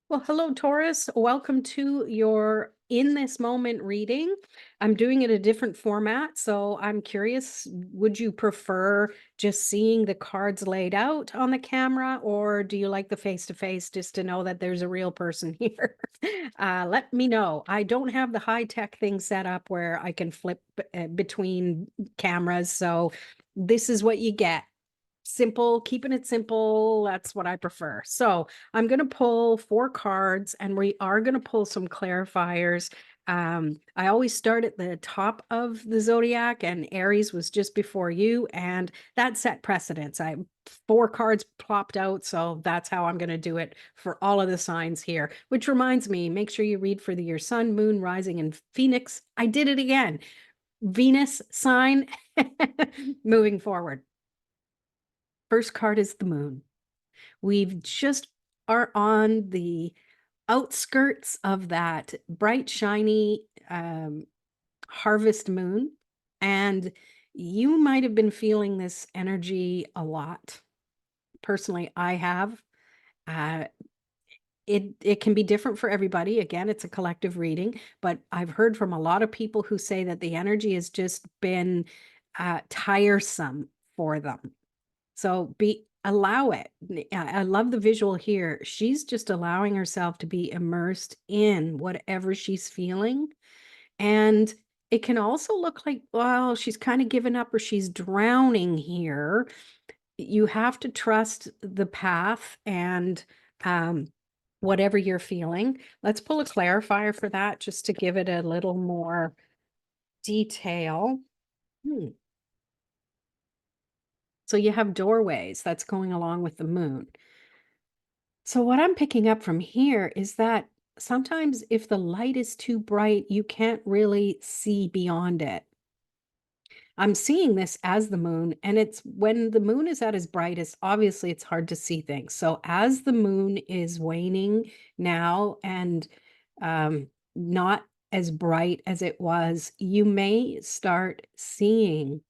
Well, hello, Taurus. Welcome to your In This Moment reading. I'm doing it a different format, so I'm curious, would you prefer just seeing the cards laid out on the camera, or do you like the face-to-face just to know that there's a real person here? Let me know. I don't have the high-tech thing set up where I can flip between cameras, so this is what you get. Simple, keeping it simple. That's what I prefer. So I'm going to pull four cards and we are going to pull some clarifiers. I always start at the top of the zodiac, and Aries was just before you, and that set precedence. I four cards plopped out, so that's how I'm going to do it for all of the signs here. Which reminds me, make sure you read for your sun, moon, rising, and Phoenix. I did it again. Venus sign moving forward. First card is the moon. We've just are on the outskirts of that bright, shiny harvest moon. And you might have been feeling this energy a lot. Personally, I have. Uh, it can be different for everybody. Again, it's a collective reading, but I've heard from a lot of people who say that the energy has just been tiresome for them. So allow it. I love the visual here. She's just allowing herself to be immersed in whatever she's feeling. And it can also look like, well, she's kind of given up or she's drowning here. You have to trust the path and whatever you're feeling. Let's pull a clarifier for that just to give it a little more detail. So you have doorways that's going along with the moon. So what I'm picking up from here is that sometimes if the light is too bright, you can't really see beyond it. I'm seeing this as the moon, and it's when the moon is at its brightest, obviously it's hard to see things. So as the moon is waning now and not as bright as it was, you may start seeing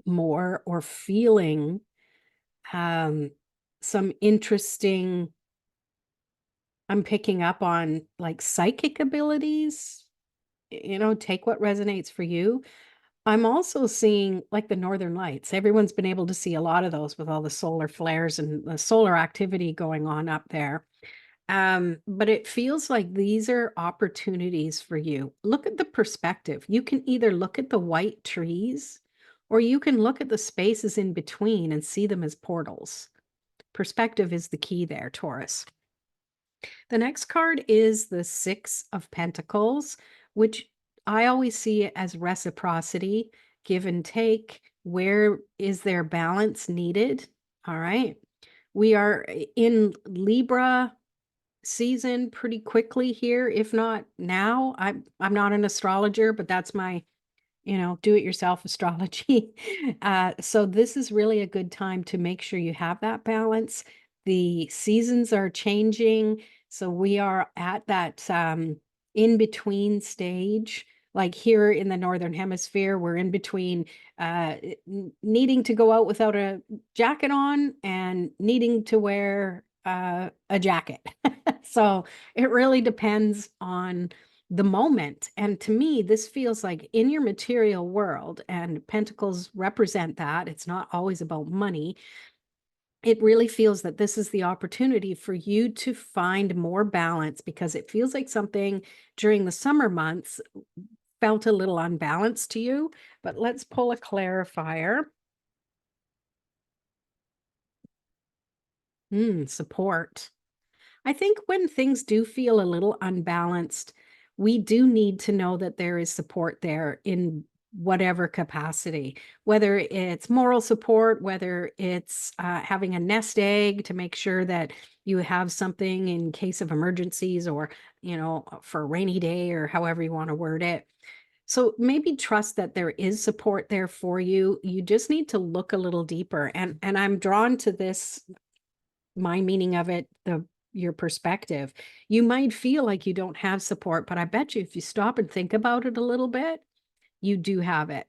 more or feeling some interesting, I'm picking up on like psychic abilities, take what resonates for you. I'm also seeing like the northern lights. Everyone's been able to see a lot of those with all the solar flares and the solar activity going on up there. But it feels like these are opportunities for you. Look at the perspective. You can either look at the white trees or you can look at the spaces in between and see them as portals. Perspective is the key there, Taurus. The next card is the Six of Pentacles, which I always see it as reciprocity, give and take. Where is there balance needed? All right. We are in Libra season pretty quickly here, if not now. I'm not an astrologer, but that's my do-it-yourself astrology. So this is really a good time to make sure you have that balance. The seasons are changing, so we are at that in-between stage. Like here in the Northern Hemisphere, we're in between needing to go out without a jacket on and needing to wear a jacket. So it really depends on the moment. And to me, this feels like in your material world, and pentacles represent that. It's not always about money. It really feels that this is the opportunity for you to find more balance, because it feels like something during the summer months felt a little unbalanced to you. But let's pull a clarifier. Support. I think when things do feel a little unbalanced, we do need to know that there is support there in whatever capacity, whether it's moral support, whether it's having a nest egg to make sure that you have something in case of emergencies, or, for a rainy day, or however you want to word it. So maybe trust that there is support there for you. You just need to look a little deeper. And I'm drawn to this, my meaning of it, your perspective. You might feel like you don't have support, but I bet you if you stop and think about it a little bit, you do have it.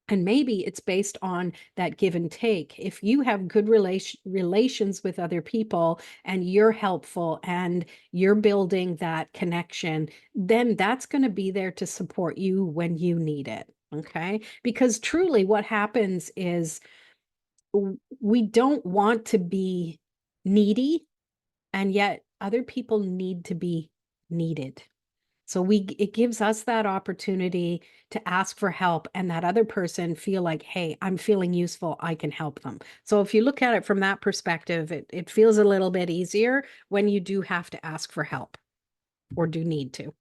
And maybe it's based on that give and take. If you have good relations with other people and you're helpful and you're building that connection, then that's going to be there to support you when you need it. Okay. Because truly, what happens is we don't want to be needy, and yet other people need to be needed. So it gives us that opportunity to ask for help, and that other person feel like, hey, I'm feeling useful, I can help them. So if you look at it from that perspective, it feels a little bit easier when you do have to ask for help or do need to.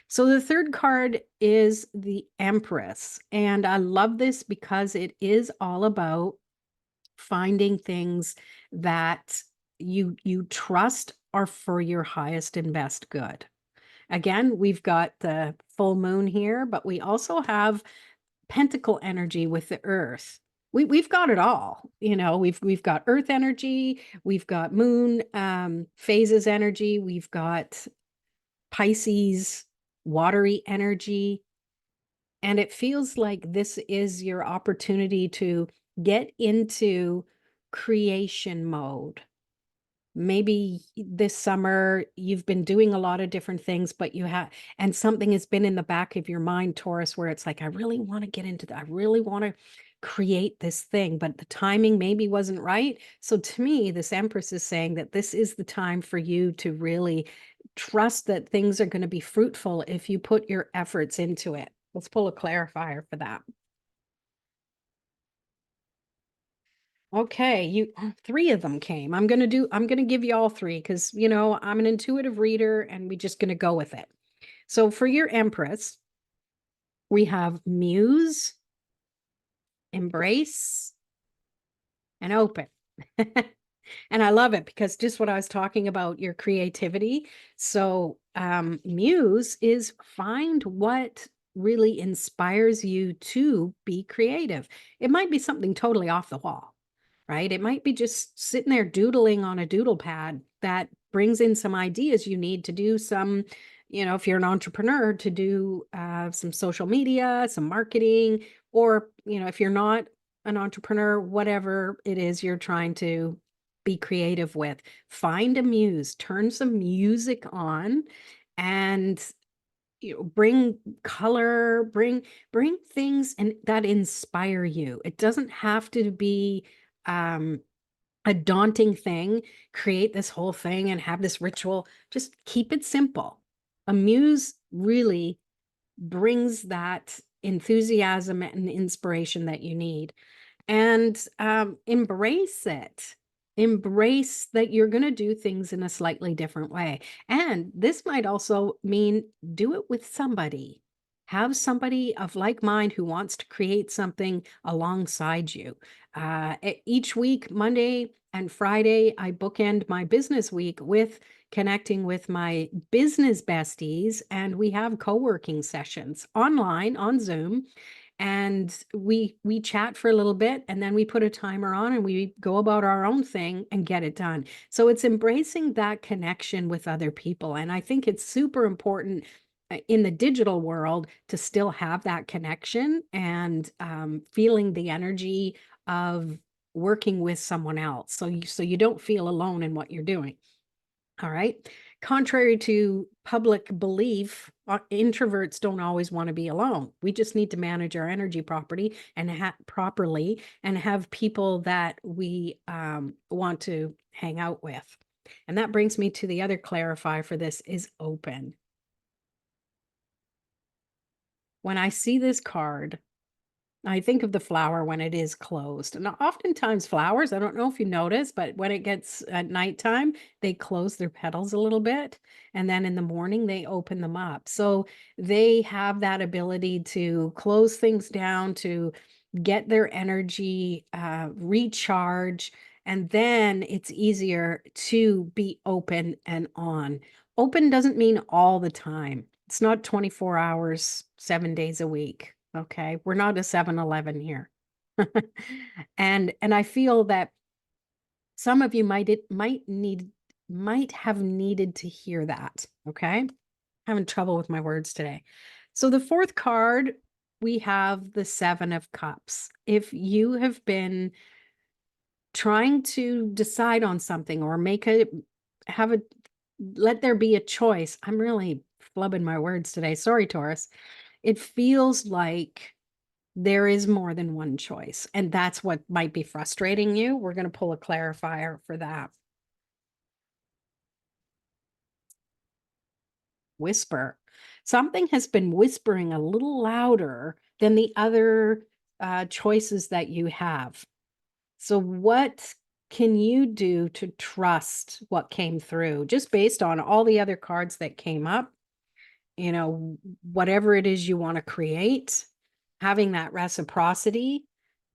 So the third card is the Empress. And I love this because it is all about finding things that you trust are for your highest and best good. Again, we've got the full moon here, but we also have pentacle energy with the earth. We've got it all. We've got earth energy, we've got moon phases energy, we've got Pisces watery energy. And it feels like this is your opportunity to get into creation mode. Maybe this summer you've been doing a lot of different things, but and something has been in the back of your mind, Taurus, where it's like, I really want to get into that. I really want to create this thing, but the timing maybe wasn't right. So to me, this Empress is saying that this is the time for you to really trust that things are going to be fruitful if you put your efforts into it. Let's pull a clarifier for that. Okay, three of them came. I'm gonna give you all three because I'm an intuitive reader and we're just gonna go with it. So for your Empress, we have Muse, Embrace, and Open. And I love it because just what I was talking about, your creativity. So Muse is find what really inspires you to be creative. It might be something totally off the wall, right? It might be just sitting there doodling on a doodle pad that brings in some ideas you need to do some, if you're an entrepreneur, to do some social media, some marketing, or, if you're not an entrepreneur, whatever it is you're trying to be creative with, find a muse, turn some music on, and bring color, bring things and that inspire you. It doesn't have to be a daunting thing. Create this whole thing and have this ritual. Just keep it simple. A muse really brings that enthusiasm and inspiration that you need, and embrace it. Embrace that you're going to do things in a slightly different way. And this might also mean do it with somebody. Have somebody of like mind who wants to create something alongside you. Each week, Monday and Friday, I bookend my business week with connecting with my business besties, and we have co-working sessions online on Zoom, and we chat for a little bit, and then we put a timer on and we go about our own thing and get it done. So it's embracing that connection with other people, and I think it's super important in the digital world to still have that connection and feeling the energy of working with someone else, so you don't feel alone in what you're doing. All right. Contrary to public belief, introverts don't always want to be alone. We just need to manage our energy properly and have people that we want to hang out with. And that brings me to the other clarifier for this is open. When I see this card, I think of the flower when it is closed. And oftentimes flowers, I don't know if you notice, but when it gets at nighttime, they close their petals a little bit. And then in the morning, they open them up. So they have that ability to close things down, to get their energy, recharge. And then it's easier to be open and on. Open doesn't mean all the time. It's not 24 hours, 7 days a week. Okay. We're not a 7-Eleven here. And I feel that some of you might have needed to hear that. Okay. Having trouble with my words today. So the fourth card we have the 7 of Cups. If you have been trying to decide on something or have a let there be a choice. I'm really flubbing my words today. Sorry, Taurus. It feels like there is more than one choice, and that's what might be frustrating you. We're going to pull a clarifier for that. Whisper. Something has been whispering a little louder than the other choices that you have. So, what can you do to trust what came through just based on all the other cards that came up? You know, whatever it is you want to create, having that reciprocity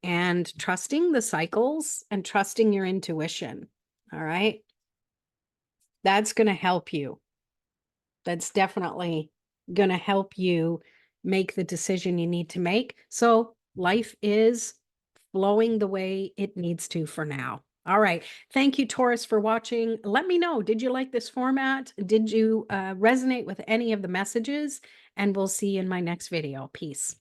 and trusting the cycles and trusting your intuition. All right. That's going to help you. That's definitely going to help you make the decision you need to make. So life is flowing the way it needs to for now. All right. Thank you, Taurus, for watching. Let me know. Did you like this format? Did you resonate with any of the messages? And we'll see you in my next video. Peace.